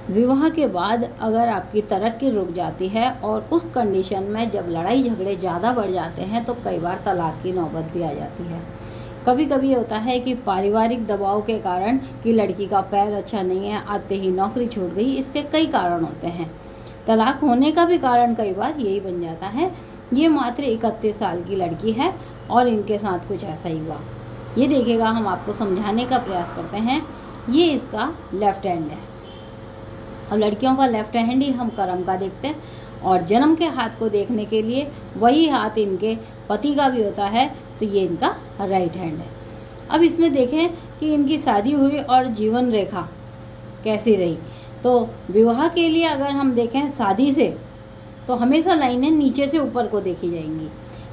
विवाह के बाद अगर आपकी तरक्की रुक जाती है और उस कंडीशन में जब लड़ाई झगड़े ज़्यादा बढ़ जाते हैं तो कई बार तलाक की नौबत भी आ जाती है। कभी कभी होता है कि पारिवारिक दबाव के कारण कि लड़की का पैर अच्छा नहीं है, आते ही नौकरी छूट गई, इसके कई कारण होते हैं। तलाक होने का भी कारण कई बार यही बन जाता है। ये मात्र 31 साल की लड़की है और इनके साथ कुछ ऐसा ही हुआ। ये देखिएगा, हम आपको समझाने का प्रयास करते हैं। ये इसका लेफ्ट हैंड है। अब लड़कियों का लेफ्ट हैंड ही हम कर्म का देखते हैं और जन्म के हाथ को देखने के लिए वही हाथ इनके पति का भी होता है, तो ये इनका राइट हैंड है। अब इसमें देखें कि इनकी शादी हुई और जीवन रेखा कैसी रही। तो विवाह के लिए अगर हम देखें शादी से, तो हमेशा लाइनें नीचे से ऊपर को देखी जाएंगी।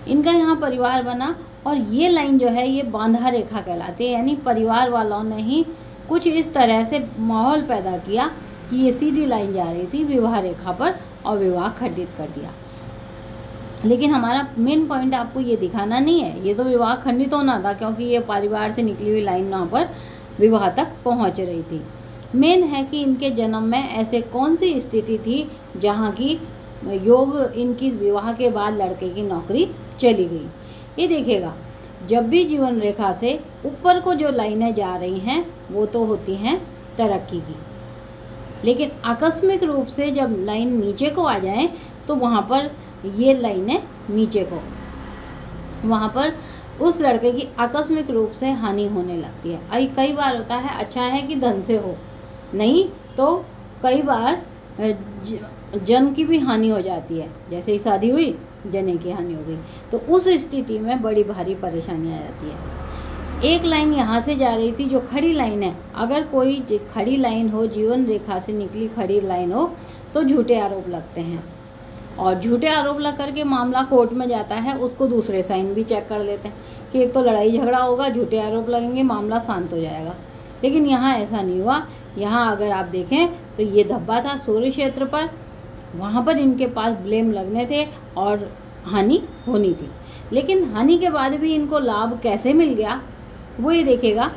इनका यहाँ परिवार बना और ये लाइन जो है ये बांधा रेखा कहलाती है, यानी परिवार वालों ने ही कुछ इस तरह से माहौल पैदा किया कि ये सीधी लाइन जा रही थी विवाह रेखा पर और विवाह खंडित कर दिया। लेकिन हमारा मेन पॉइंट आपको ये दिखाना नहीं है, ये तो विवाह खंडित होना था क्योंकि ये परिवार से निकली हुई लाइन वहाँ पर विवाह तक पहुँच रही थी। मेन है कि इनके जन्म में ऐसे कौन सी स्थिति थी जहाँ की योग इनकी विवाह के बाद लड़के की नौकरी चली गई। ये देखिएगा, जब भी जीवन रेखा से ऊपर को जो लाइनें जा रही हैं वो तो होती हैं तरक्की की, लेकिन आकस्मिक रूप से जब लाइन नीचे को आ जाए तो वहाँ पर ये लाइनें नीचे को, वहाँ पर उस लड़के की आकस्मिक रूप से हानि होने लगती है। कई बार होता है अच्छा है कि धन से हो, नहीं तो कई बार जन की भी हानि हो जाती है। जैसे ही शादी हुई जने की हानि हो गई, तो उस स्थिति में बड़ी भारी परेशानी आ जाती है। एक लाइन यहाँ से जा रही थी जो खड़ी लाइन है, अगर कोई खड़ी लाइन हो, जीवन रेखा से निकली खड़ी लाइन हो, तो झूठे आरोप लगते हैं और झूठे आरोप लग करके मामला कोर्ट में जाता है। उसको दूसरे साइन भी चेक कर लेते हैं कि एक तो लड़ाई झगड़ा होगा, झूठे आरोप लगेंगे, मामला शांत हो जाएगा। लेकिन यहाँ ऐसा नहीं हुआ। यहाँ अगर आप देखें तो ये धब्बा था सूर्य क्षेत्र पर, वहाँ पर इनके पास ब्लेम लगने थे और हानि होनी थी। लेकिन हानि के बाद भी इनको लाभ कैसे मिल गया वो ये देखिएगा।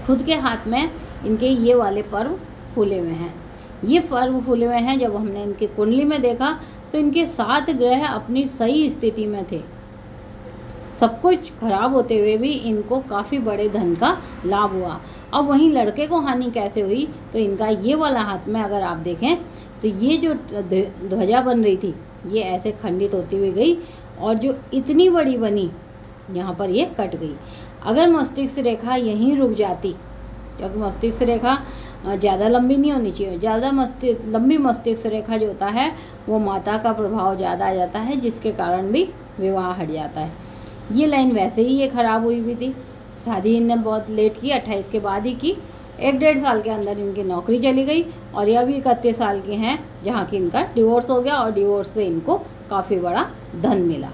खुद के हाथ में इनके ये वाले पर्व फूले हुए हैं, ये पर्व फूले हुए हैं। जब हमने इनकी कुंडली में देखा तो इनके 7 ग्रह अपनी सही स्थिति में थे। सब कुछ खराब होते हुए भी इनको काफ़ी बड़े धन का लाभ हुआ। अब वहीं लड़के को हानि कैसे हुई, तो इनका ये वाला हाथ में अगर आप देखें तो ये जो ध्वजा बन रही थी ये ऐसे खंडित होती हुई गई और जो इतनी बड़ी बनी यहाँ पर ये कट गई। अगर मस्तिष्क रेखा यहीं रुक जाती, क्योंकि मस्तिष्क रेखा ज़्यादा लंबी नहीं होनी चाहिए, ज़्यादा लंबी मस्तिष्क रेखा जो होता है वो माता का प्रभाव ज़्यादा आ जाता है, जिसके कारण भी विवाह हट जाता है। ये लाइन वैसे ही ये खराब हुई भी थी, शादी इनने बहुत लेट की, 28 के बाद ही की। 1-1.5 साल के अंदर इनकी नौकरी चली गई और यह भी 31 साल के हैं जहाँ की इनका डिवोर्स हो गया और डिवोर्स से इनको काफ़ी बड़ा धन मिला।